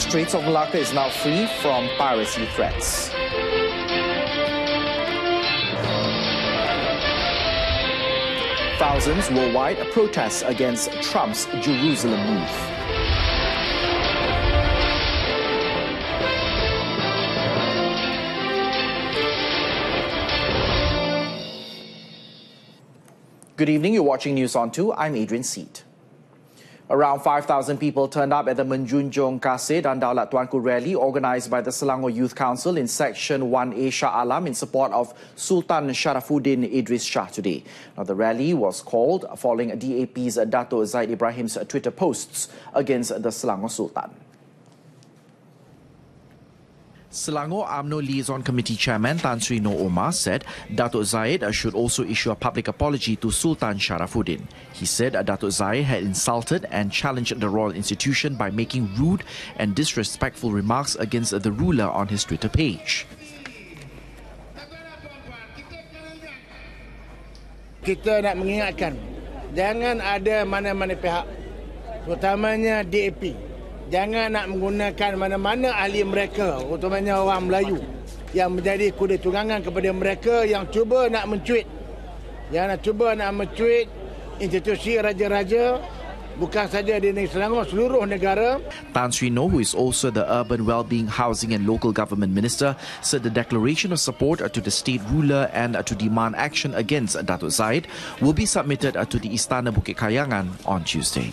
Straits of Malacca is now free from piracy threats. Thousands worldwide protest against Trump's Jerusalem move. Good evening, you're watching News on 2. I'm Adrian Seat. Around 5,000 people turned up at the Menjunjung Kasih dan Daulat Tuanku rally organised by the Selangor Youth Council in Section 1A Shah Alam in support of Sultan Sharafuddin Idris Shah today. Now, the rally was called following DAP's Dato' Zahid Ibrahim's Twitter posts against the Selangor Sultan. Selangor UMNO Liaison Committee Chairman Tan Sri Noor Omar said Dato' Zahid should also issue a public apology to Sultan Sharafuddin. He said Dato' Zahid had insulted and challenged the royal institution by making rude and disrespectful remarks against the ruler on his Twitter page. Kita nak mengingatkan, jangan ada mana-mana pihak, terutamanya DAP, jangan nak menggunakan mana-mana ahli mereka, terutamanya orang Melayu yang menjadi kuda tunggangan kepada mereka yang cuba nak mencuit, institusi raja-raja, bukan saja di negeri Selangor, seluruh negara. Tan Sri Noor, who is also the Urban Wellbeing, Housing and Local Government Minister, said the declaration of support to the state ruler and to demand action against Dato' Zahid will be submitted to the Istana Bukit Kayangan on Tuesday.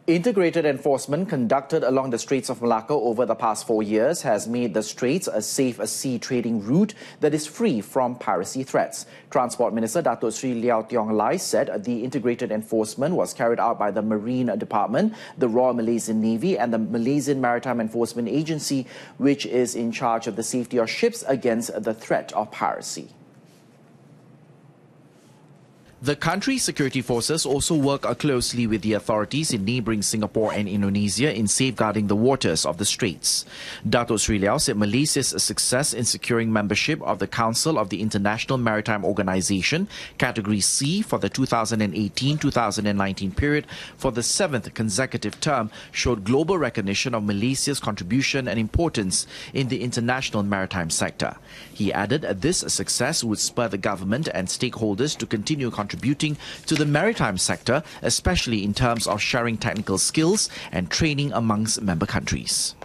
Integrated enforcement conducted along the Straits of Malacca over the past 4 years has made the Straits a safe sea trading route that is free from piracy threats. Transport Minister Dato' Sri Liao Tiong Lai said the integrated enforcement was carried out by the Marine Department, the Royal Malaysian Navy and the Malaysian Maritime Enforcement Agency, which is in charge of the safety of ships against the threat of piracy. The country's security forces also work closely with the authorities in neighbouring Singapore and Indonesia in safeguarding the waters of the Straits. Dato' Sri Liao said Malaysia's success in securing membership of the Council of the International Maritime Organization, Category C, for the 2018-2019 period for the 7th consecutive term showed global recognition of Malaysia's contribution and importance in the international maritime sector. He added this success would spur the government and stakeholders to continue contributing to the maritime sector, especially in terms of sharing technical skills and training amongst member countries.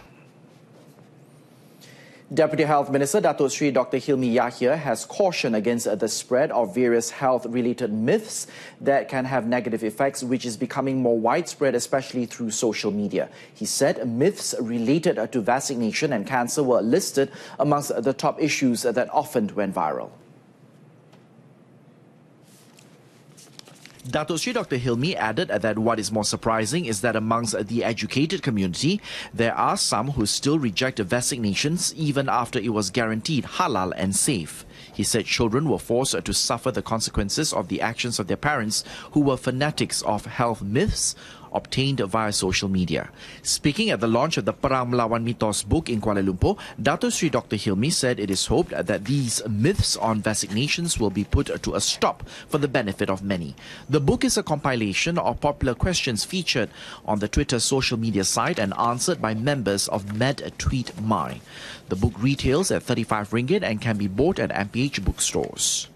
Deputy Health Minister Dato' Sri Dr. Hilmi Yahya has cautioned against the spread of various health-related myths that can have negative effects, which is becoming more widespread, especially through social media. He said myths related to vaccination and cancer were listed amongst the top issues that often went viral. Dato' Sri Dr. Hilmi added that what is more surprising is that amongst the educated community, there are some who still reject vaccinations even after it was guaranteed halal and safe. He said children were forced to suffer the consequences of the actions of their parents who were fanatics of health myths obtained via social media. Speaking at the launch of the Perang Melawan Mitos book in Kuala Lumpur, Dato' Sri Dr. Hilmi said it is hoped that these myths on vaccinations will be put to a stop for the benefit of many. The book is a compilation of popular questions featured on the Twitter social media site and answered by members of MedTweetMy. The book retails at 35 ringgit and can be bought at MPH bookstores.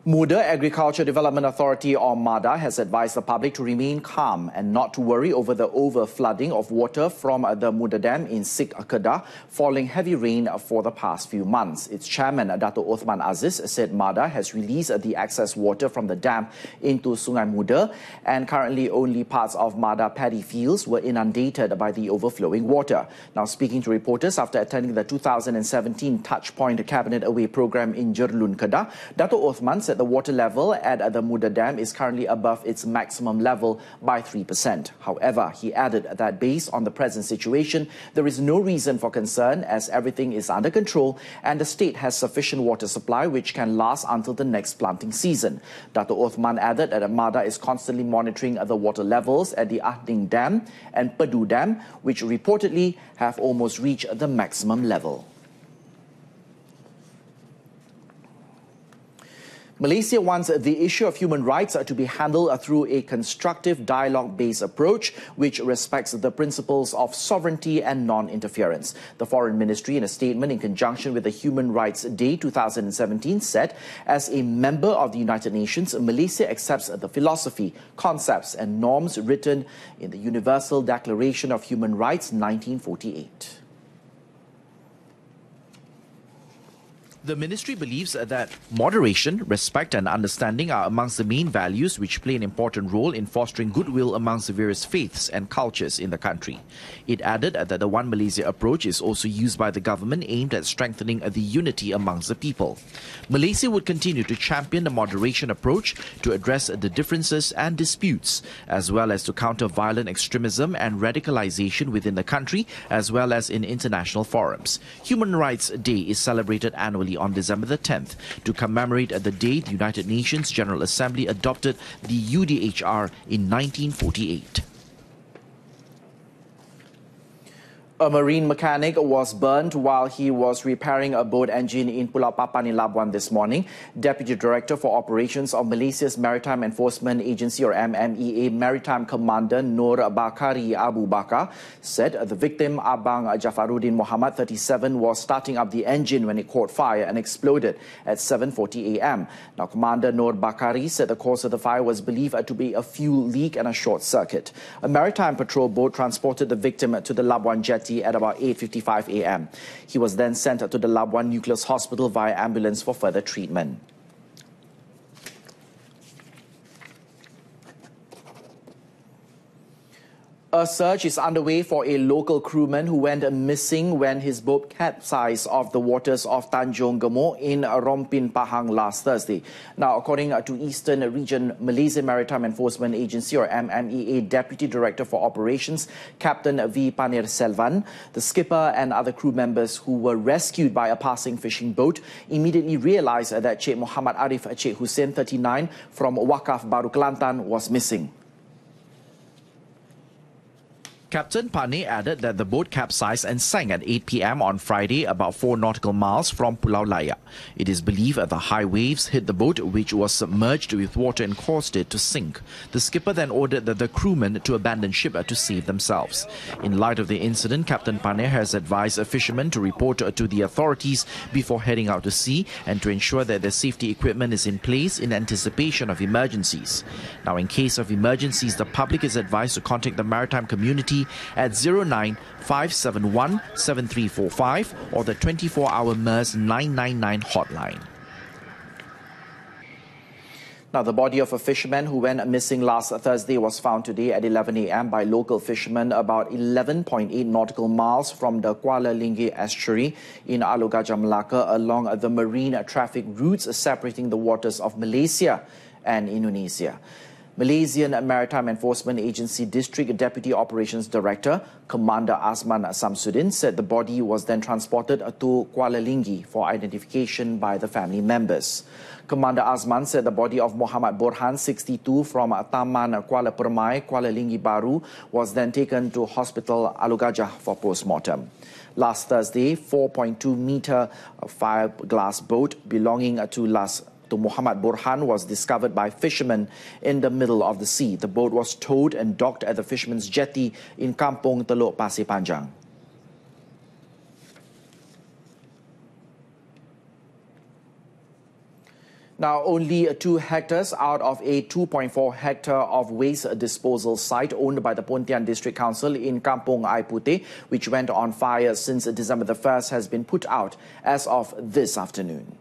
Muda Agriculture Development Authority, or MADA, has advised the public to remain calm and not to worry over the over-flooding of water from the Muda Dam in Sik Kedah following heavy rain for the past few months. Its chairman, Dato' Othman Aziz, said MADA has released the excess water from the dam into Sungai Muda, and currently only parts of MADA paddy fields were inundated by the overflowing water. Now, speaking to reporters after attending the 2017 Touchpoint Cabinet Away program in Jerlun, Kedah, Dato' Othman said the water level at the Muda Dam is currently above its maximum level by 3%. However, he added that based on the present situation, there is no reason for concern as everything is under control and the state has sufficient water supply which can last until the next planting season. Dato' Othman added that MADA is constantly monitoring the water levels at the Ahning Dam and Pedu Dam, which reportedly have almost reached the maximum level. Malaysia wants the issue of human rights to be handled through a constructive dialogue-based approach which respects the principles of sovereignty and non-interference. The Foreign Ministry, in a statement in conjunction with the Human Rights Day 2017, said, as a member of the United Nations, Malaysia accepts the philosophy, concepts and norms written in the Universal Declaration of Human Rights 1948. The ministry believes that moderation, respect and understanding are amongst the main values which play an important role in fostering goodwill amongst the various faiths and cultures in the country. It added that the One Malaysia approach is also used by the government aimed at strengthening the unity amongst the people. Malaysia would continue to champion the moderation approach to address the differences and disputes, as well as to counter violent extremism and radicalization within the country, as well as in international forums. Human Rights Day is celebrated annually on December the 10th to commemorate the day the United Nations General Assembly adopted the UDHR in 1948. A marine mechanic was burnt while he was repairing a boat engine in Pulau Papan in Labuan this morning. Deputy Director for Operations of Malaysia's Maritime Enforcement Agency, or MMEA, Maritime Commander Nur Bakari Abu Bakar, said the victim, Abang Jafaruddin Muhammad, 37, was starting up the engine when it caught fire and exploded at 7:40 a.m. Now, Commander Nur Bakari said the cause of the fire was believed to be a fuel leak and a short circuit. A maritime patrol boat transported the victim to the Labuan jetty at about 8:55 a.m. He was then sent to the Labuan Nucleus Hospital via ambulance for further treatment. A search is underway for a local crewman who went missing when his boat capsized off the waters of Tanjung Gemuk in Rompin Pahang last Thursday. Now, according to Eastern Region Malaysia Maritime Enforcement Agency, or MMEA, Deputy Director for Operations, Captain V. Panir Selvan, the skipper and other crew members who were rescued by a passing fishing boat immediately realized that Cik Muhammad Arif Cik Hussein, 39, from Wakaf Baru Kelantan was missing. Captain Pane added that the boat capsized and sank at 8 p.m. on Friday, about 4 nautical miles from Pulau Laya. It is believed that the high waves hit the boat, which was submerged with water and caused it to sink. The skipper then ordered the crewmen to abandon ship to save themselves. In light of the incident, Captain Pane has advised fishermen to report to the authorities before heading out to sea and to ensure that their safety equipment is in place in anticipation of emergencies. Now, in case of emergencies, the public is advised to contact the maritime community at 09571 7345 or the 24-hour MERS 999 hotline. Now, the body of a fisherman who went missing last Thursday was found today at 11 a.m. by local fishermen about 11.8 nautical miles from the Kuala Lingi estuary in Alor Gajah, Melaka, along the marine traffic routes separating the waters of Malaysia and Indonesia. Malaysian Maritime Enforcement Agency District Deputy Operations Director, Commander Azman Samsudin, said the body was then transported to Kuala Lingi for identification by the family members. Commander Azman said the body of Muhammad Borhan, 62, from Taman Kuala Permai, Kuala Lingi Baru, was then taken to Hospital Alor Gajah for post-mortem. Last Thursday, 4.2-meter fiberglass boat belonging to Muhammad Borhan was discovered by fishermen in the middle of the sea. The boat was towed and docked at the fishermen's jetty in Kampung Teluk Pasir Panjang. Now, only 2 hectares out of a 2.4 hectare of waste disposal site owned by the Pontian District Council in Kampung Air Puteh, which went on fire since December the 1st, has been put out as of this afternoon.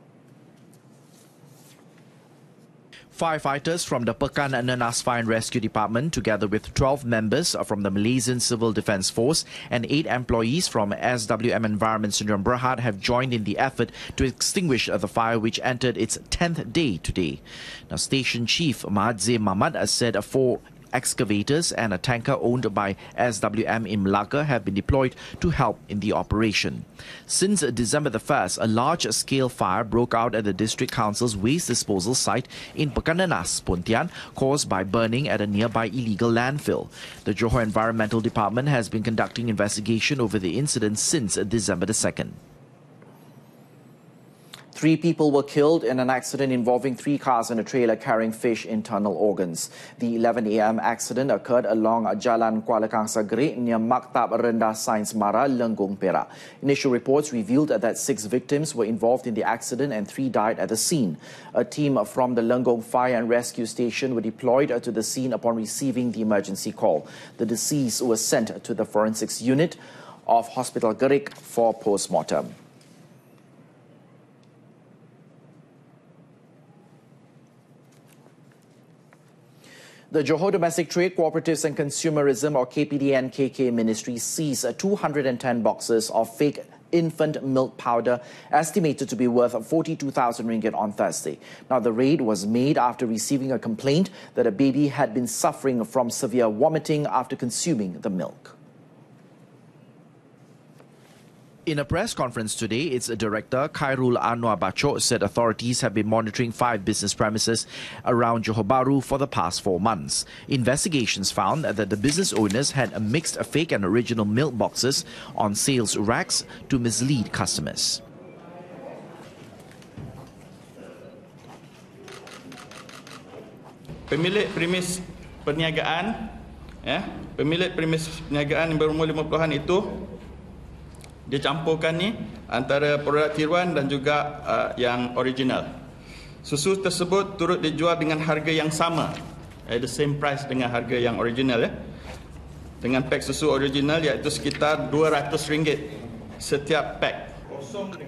Firefighters from the Pekan Nenas Fire and Rescue Department, together with 12 members from the Malaysian Civil Defence Force and 8 employees from SWM Environment Sdn Bhd, have joined in the effort to extinguish the fire, which entered its 10th day today. Now, Station Chief Mahadze Mahmad said 4 excavators and a tanker owned by SWM in Melaka have been deployed to help in the operation. Since December the 1st, a large-scale fire broke out at the District Council's waste disposal site in Pekan Nenas, Pontian, caused by burning at a nearby illegal landfill. The Johor Environmental Department has been conducting investigation over the incident since December the 2nd. 3 people were killed in an accident involving 3 cars and a trailer carrying fish internal organs. The 11 a.m. accident occurred along Jalan Kuala Kangsar Gerik near Maktab Rendah Sains Mara, Lenggong, Perak. Initial reports revealed that 6 victims were involved in the accident and 3 died at the scene. A team from the Lenggong Fire and Rescue Station were deployed to the scene upon receiving the emergency call. The deceased was sent to the forensics unit of Hospital Gerik for post-mortem. The Johor Domestic Trade, Cooperatives and Consumerism, or KPDN-KK Ministry, seized 210 boxes of fake infant milk powder estimated to be worth 42,000 ringgit on Thursday. Now, the raid was made after receiving a complaint that a baby had been suffering from severe vomiting after consuming the milk. In a press conference today, its director, Khairul Anwar Bachok, said authorities have been monitoring 5 business premises around Johor Bahru for the past 4 months. Investigations found that the business owners had mixed fake and original milk boxes on sales racks to mislead customers. Pemilik premis perniagaan, pemilik premis perniagaan yang berumur 50-an itu, dia campurkan ni antara produk tiruan dan juga yang original. Susu tersebut turut dijual dengan harga yang sama, the same price dengan harga yang original, dengan pack susu original iaitu sekitar RM200 setiap pack.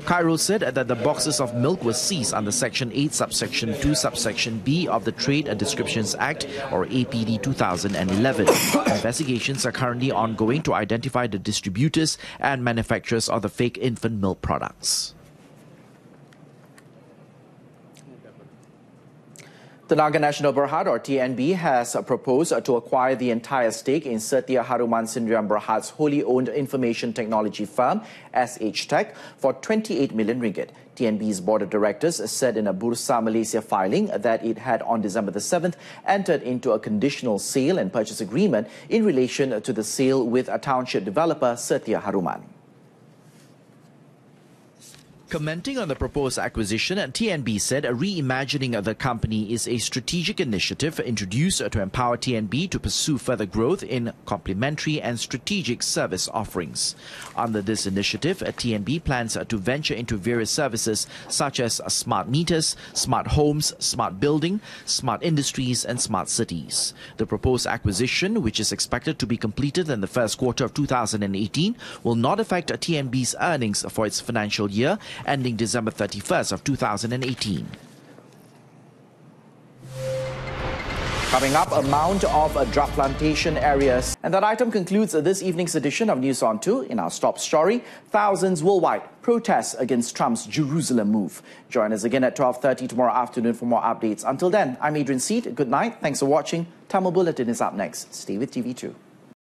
Khairul said that the boxes of milk were seized under Section 8, Subsection 2, Subsection B of the Trade and Descriptions Act, or APD 2011. Investigations are currently ongoing to identify the distributors and manufacturers of the fake infant milk products. Tenaga Nasional Berhad, or TNB, has proposed to acquire the entire stake in Setia Haruman Sendirian Berhad's wholly owned information technology firm, SH Tech, for 28 million ringgit. TNB's board of directors said in a Bursa Malaysia filing that it had on December the 7th entered into a conditional sale and purchase agreement in relation to the sale with a township developer, Setia Haruman. Commenting on the proposed acquisition, TNB said reimagining the company is a strategic initiative introduced to empower TNB to pursue further growth in complementary and strategic service offerings. Under this initiative, TNB plans to venture into various services such as smart meters, smart homes, smart building, smart industries and smart cities. The proposed acquisition, which is expected to be completed in the first quarter of 2018, will not affect TNB's earnings for its financial year ending December 31st of 2018. Coming up, a mound of drug plantation areas. And that item concludes this evening's edition of News on 2. In our top story, thousands worldwide protest against Trump's Jerusalem move. Join us again at 12:30 tomorrow afternoon for more updates. Until then, I'm Adrian Seed. Good night. Thanks for watching. Tamil Bulletin is up next. Stay with TV2.